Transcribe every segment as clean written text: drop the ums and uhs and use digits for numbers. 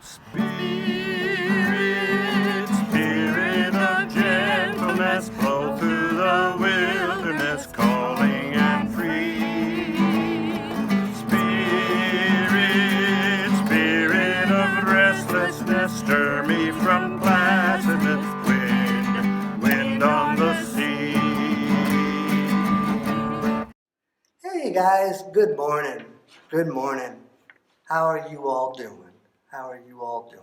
Spirit, Spirit of gentleness, blow through the wilderness, calling and free. Spirit, Spirit of restlessness, stir me from placidness, wind on the sea. Hey guys, good morning. Good morning. How are you all doing? How are you all doing?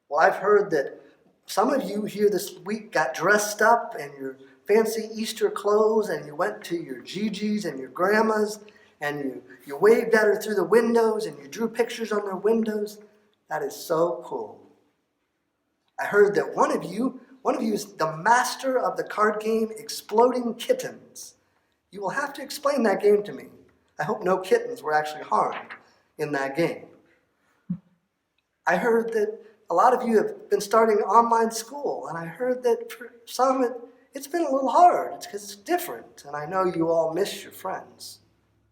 Well, I've heard that some of you here this week got dressed up in your fancy Easter clothes and you went to your Gigi's and your grandma's and you waved at her through the windows and you drew pictures on their windows. That is so cool. I heard that one of you is the master of the card game Exploding Kittens. You will have to explain that game to me. I hope no kittens were actually harmed in that game. I heard that a lot of you have been starting online school, and I heard that for some it's been a little hard. It's because it's different, and I know you all miss your friends.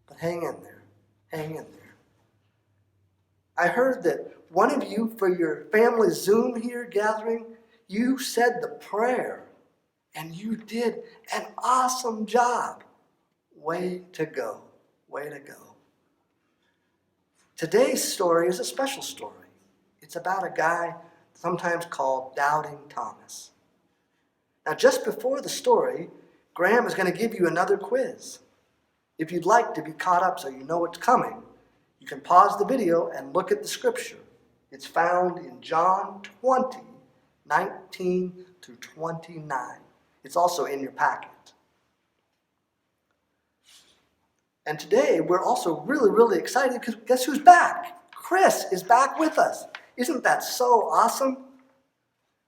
But hang in there. Hang in there. I heard that one of you, for your family Zoom here gathering, you said the prayer, and you did an awesome job. Way to go. Way to go. Today's story is a special story. It's about a guy sometimes called Doubting Thomas. Now, just before the story, Graham is going to give you another quiz. If you'd like to be caught up so you know what's coming, you can pause the video and look at the scripture. It's found in John 20, 19 through 29. It's also in your packet. And today, we're also really, really excited because guess who's back? Chris is back with us. Isn't that so awesome?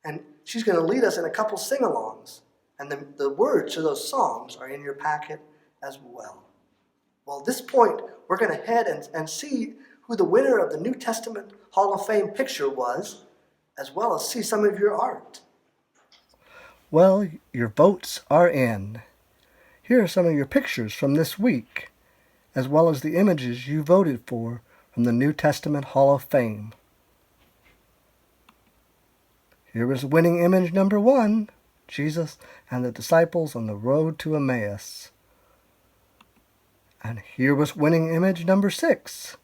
And she's going to lead us in a couple sing-alongs. And the words to those songs are in your packet as well. Well, at this point, we're going to head and see who the winner of the New Testament Hall of Fame picture was, as well as see some of your art. Well, your votes are in. Here are some of your pictures from this week, as well as the images you voted for from the New Testament Hall of Fame. Here is winning image number 1, Jesus and the disciples on the road to Emmaus. And here was winning image number 6,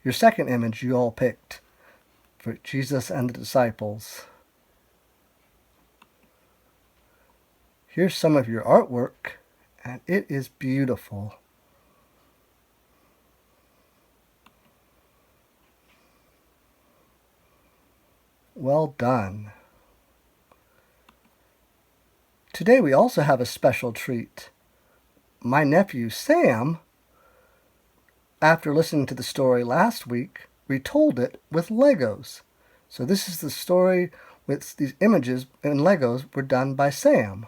your second image you all picked for Jesus and the disciples. Here's some of your artwork, and it is beautiful. Well done. Today we also have a special treat. My nephew Sam, after listening to the story last week, retold it with Legos. So this is the story with these images and Legos were done by Sam.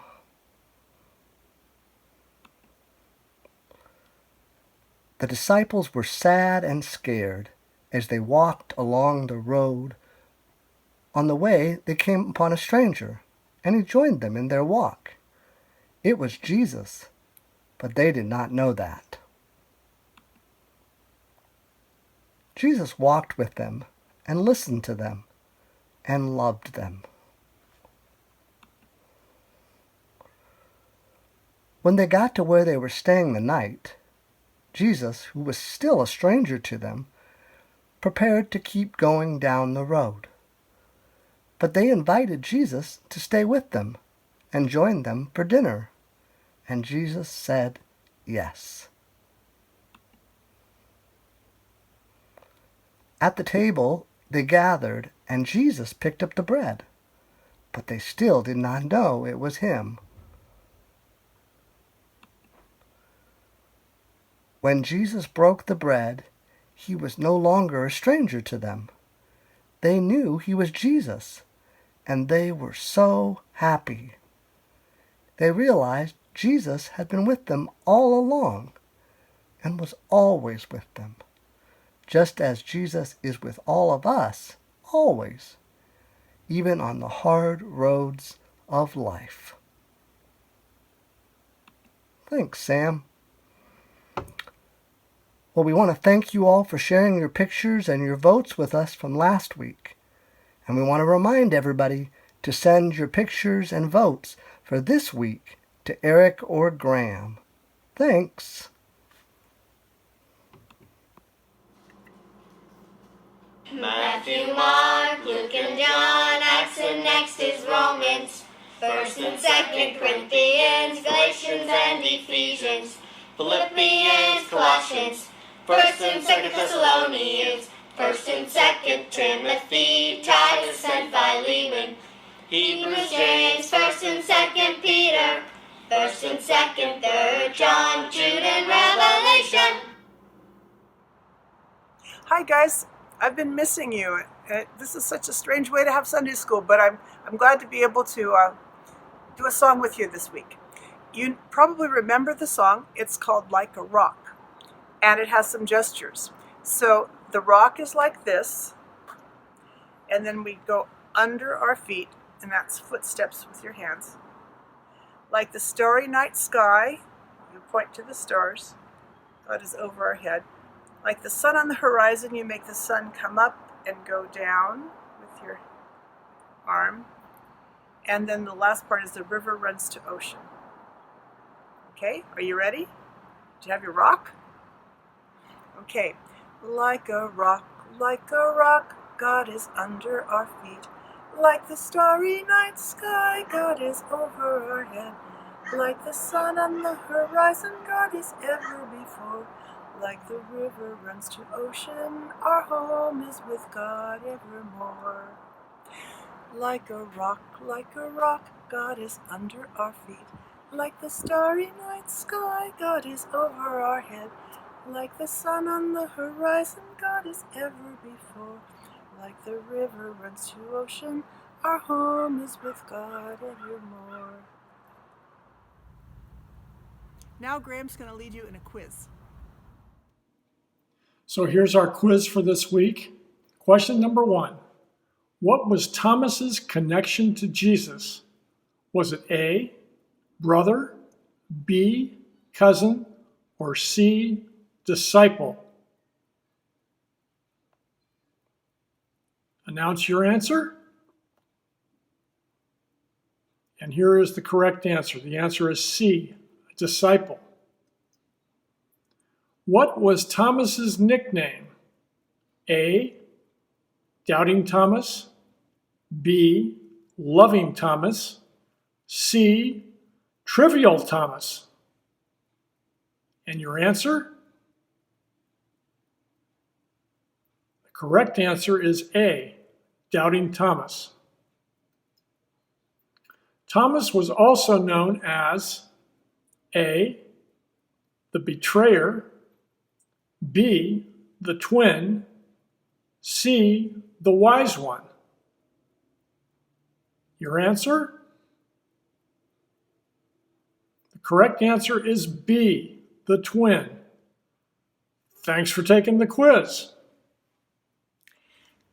The disciples were sad and scared as they walked along the road. On the way, they came upon a stranger, and he joined them in their walk. It was Jesus, but they did not know that. Jesus walked with them and listened to them and loved them. When they got to where they were staying the night, Jesus, who was still a stranger to them, prepared to keep going down the road. But they invited Jesus to stay with them and join them for dinner. And Jesus said yes. At the table they gathered, and Jesus picked up the bread. But they still did not know it was him. When Jesus broke the bread, he was no longer a stranger to them. They knew he was Jesus, and they were so happy. They realized Jesus had been with them all along and was always with them, just as Jesus is with all of us, always, even on the hard roads of life. Thanks, Sam. Well, we want to thank you all for sharing your pictures and your votes with us from last week. And we want to remind everybody to send your pictures and votes for this week to Eric or Graham. Thanks. Matthew, Mark, Luke, and John, Acts, and next is Romans. 1st and 2nd Corinthians, Galatians, and Ephesians. Philippians, Colossians, 1st and 2nd Thessalonians, 1st and 2nd Timothy, Titus, and Philemon. Hebrews, James, 1st and 2nd Peter, 1st and 2nd, 3rd John, Jude, and Revelation. Hi guys, I've been missing you. This is such a strange way to have Sunday school, but I'm glad to be able to do a song with you this week. You probably remember the song. It's called Like a Rock, and it has some gestures. So the rock is like this, and then we go under our feet, and that's footsteps with your hands. Like the starry night sky, you point to the stars. God is over our head. Like the sun on the horizon, you make the sun come up and go down with your arm. And then the last part is the river runs to ocean. Okay, are you ready? Do you have your rock? Okay. Like a rock, God is under our feet. Like the starry night sky, God is over our head. Like the sun on the horizon, God is ever before. Like the river runs to ocean, our home is with God evermore. Like a rock, God is under our feet. Like the starry night sky, God is over our head. Like the sun on the horizon, God is ever before. Like the river runs to ocean, our home is with God evermore. Now Graham's going to lead you in a quiz. So here's our quiz for this week. Question number 1. What was Thomas's connection to Jesus? Was it A, brother, B, cousin, or C, disciple? Announce your answer. And here is the correct answer. The answer is C, disciple. What was Thomas's nickname? A, Doubting Thomas, B, Loving Thomas, C, Trivial Thomas. And your answer? The correct answer is A, Doubting Thomas. Thomas was also known as A, the betrayer, B, the twin, C, the wise one. Your answer? The correct answer is B, the twin. Thanks for taking the quiz.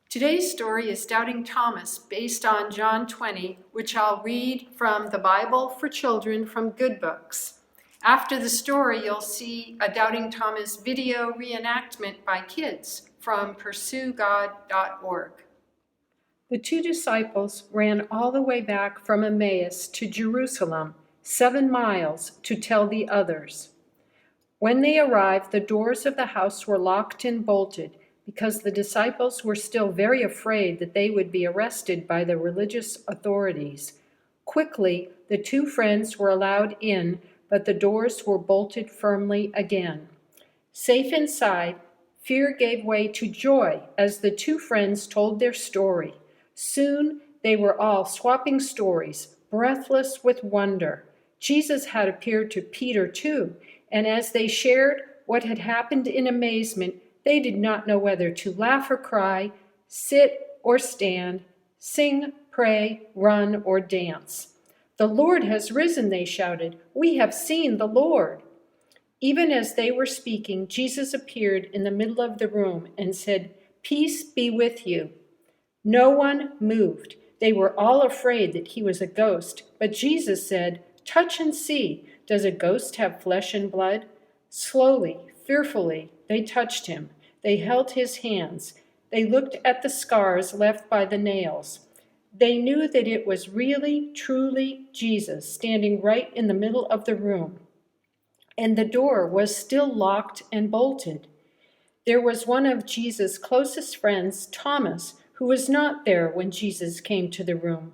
Today's story is Doubting Thomas, based on John 20, which I'll read from the Bible for Children from Good Books. After the story, you'll see a Doubting Thomas video reenactment by kids from pursuegod.org. The 2 disciples ran all the way back from Emmaus to Jerusalem, 7 miles, to tell the others. When they arrived, the doors of the house were locked and bolted, because the disciples were still very afraid that they would be arrested by the religious authorities. Quickly, the 2 friends were allowed in, but the doors were bolted firmly again. Safe inside, fear gave way to joy as the 2 friends told their story. Soon they were all swapping stories, breathless with wonder. Jesus had appeared to Peter too, and as they shared what had happened in amazement, they did not know whether to laugh or cry, sit or stand, sing, pray, run, or dance. "The Lord has risen," they shouted. "We have seen the Lord." Even as they were speaking, Jesus appeared in the middle of the room and said, "Peace be with you." No one moved. They were all afraid that he was a ghost, but Jesus said, "Touch and see. Does a ghost have flesh and blood?" Slowly, fearfully, They touched him. They held his hands. They looked at the scars left by the nails. They knew that it was really, truly Jesus standing right in the middle of the room. And the door was still locked and bolted. There was one of Jesus' closest friends, Thomas, who was not there when Jesus came to the room.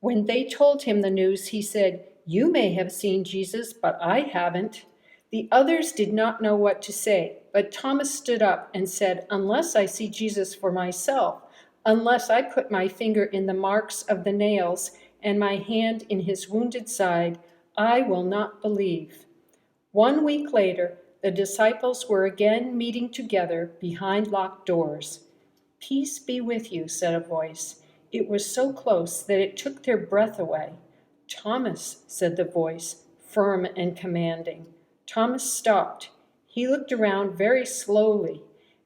When they told him the news, he said, "You may have seen Jesus, but I haven't." The others did not know what to say, but Thomas stood up and said, "Unless I see Jesus for myself, unless I put my finger in the marks of the nails and my hand in his wounded side, I will not believe." 1 week later, the disciples were again meeting together behind locked doors. "Peace be with you," said a voice. It was so close that it took their breath away. "Thomas," said the voice, firm and commanding. Thomas stopped. He looked around very slowly,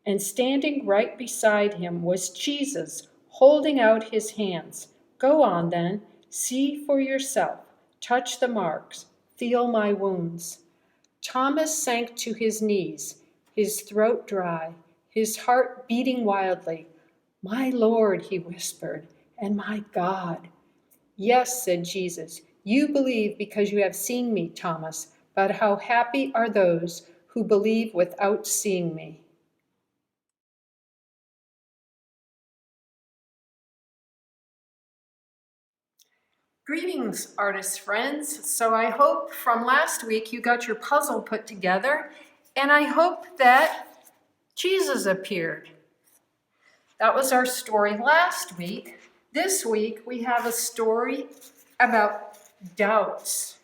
and standing right beside him was Jesus, holding out his hands. "Go on then, see for yourself, touch the marks, feel my wounds." Thomas sank to his knees, his throat dry, his heart beating wildly. "My Lord," he whispered, "and my God." "Yes," said Jesus, "you believe because you have seen me, Thomas, but how happy are those who believe without seeing me." Greetings, artist friends. So I hope from last week you got your puzzle put together, and I hope that Jesus appeared. That was our story last week. This week we have a story about doubts.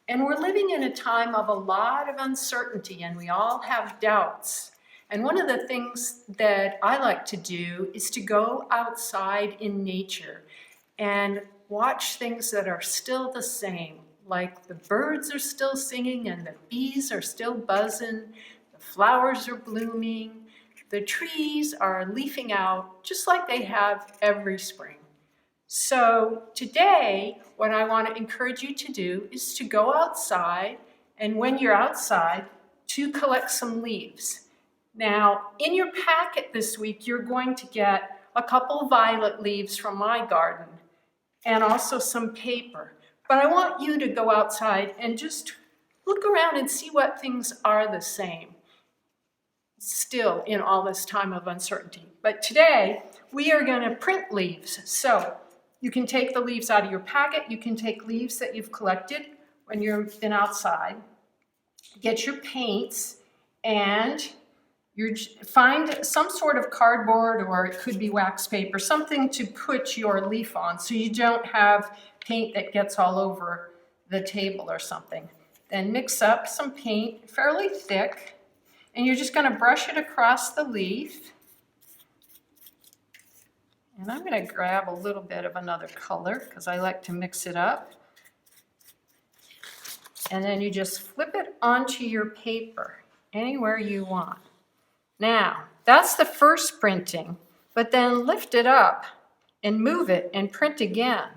And we're living in a time of a lot of uncertainty, and we all have doubts. And one of the things that I like to do is to go outside in nature and watch things that are still the same, like the birds are still singing and the bees are still buzzing, the flowers are blooming, the trees are leafing out just like they have every spring. So today, what I want to encourage you to do is to go outside, and when you're outside, to collect some leaves. Now, in your packet this week, you're going to get a couple violet leaves from my garden and also some paper. But I want you to go outside and just look around and see what things are the same still in all this time of uncertainty. But today, we are going to print leaves. So you can take the leaves out of your packet. You can take leaves that you've collected when you've been outside. Get your paints and find some sort of cardboard, or it could be wax paper, something to put your leaf on so you don't have paint that gets all over the table or something. Then mix up some paint, fairly thick, and you're just going to brush it across the leaf. And I'm going to grab a little bit of another color because I like to mix it up. And then you just flip it onto your paper anywhere you want. Now, that's the first printing, but then lift it up and move it and print again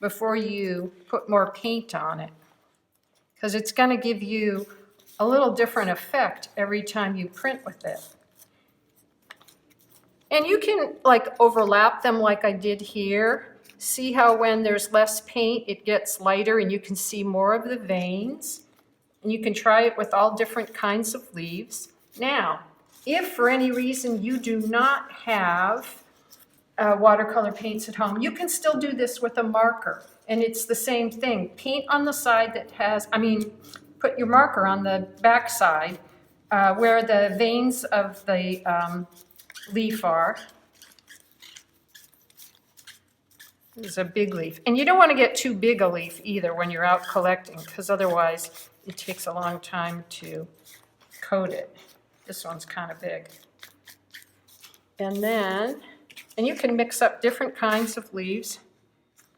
before you put more paint on it, because it's going to give you a little different effect every time you print with it. And you can overlap them like I did here. See how when there's less paint, it gets lighter and you can see more of the veins. And you can try it with all different kinds of leaves. Now, if for any reason you do not have watercolor paints at home, you can still do this with a marker. And it's the same thing. Paint on the side that put your marker on the back side where the veins of the leaf are. This is a big leaf. And you don't want to get too big a leaf either when you're out collecting, because otherwise it takes a long time to coat it. This one's kind of big. And you can mix up different kinds of leaves,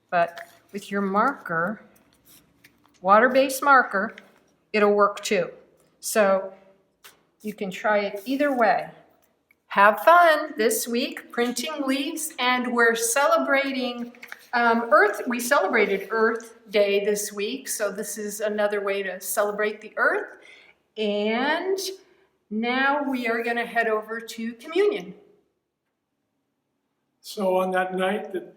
but with your marker, water-based marker, it'll work too. So you can try it either way. Have fun this week printing leaves, and we're celebrating Earth. We celebrated Earth Day this week, so this is another way to celebrate the Earth. And Now we are going to head over to communion. So on that night that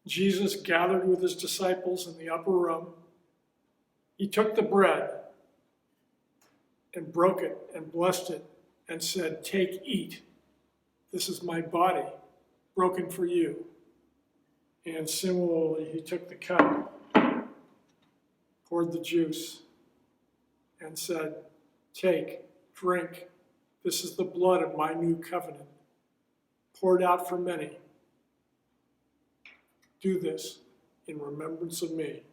Jesus gathered with his disciples in the upper room, he took the bread and broke it and blessed it and said, "Take, eat. This is my body, broken for you." And similarly, he took the cup, poured the juice, and said, "Take, drink. This is the blood of my new covenant, poured out for many. Do this in remembrance of me."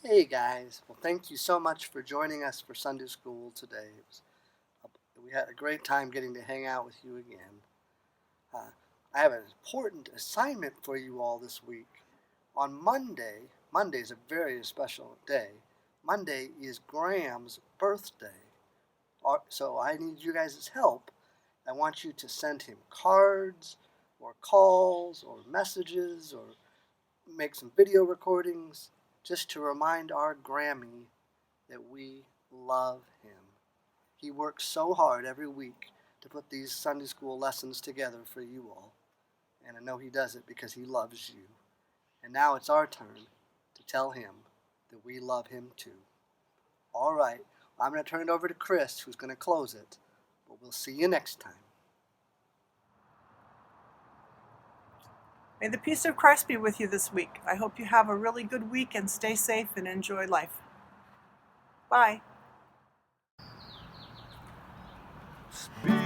Hey guys, well thank you so much for joining us for Sunday School today. We had a great time getting to hang out with you again. I have an important assignment for you all this week. On Monday is a very special day. Monday is Graham's birthday. So I need you guys' help. I want you to send him cards or calls or messages or make some video recordings just to remind our Grammy that we love him. He works so hard every week to put these Sunday school lessons together for you all. And I know he does it because he loves you. And now it's our turn to tell him that we love him too. All right, I'm going to turn it over to Chris, who's going to close it. But we'll see you next time. May the peace of Christ be with you this week. I hope you have a really good week and stay safe and enjoy life. Bye. Spirit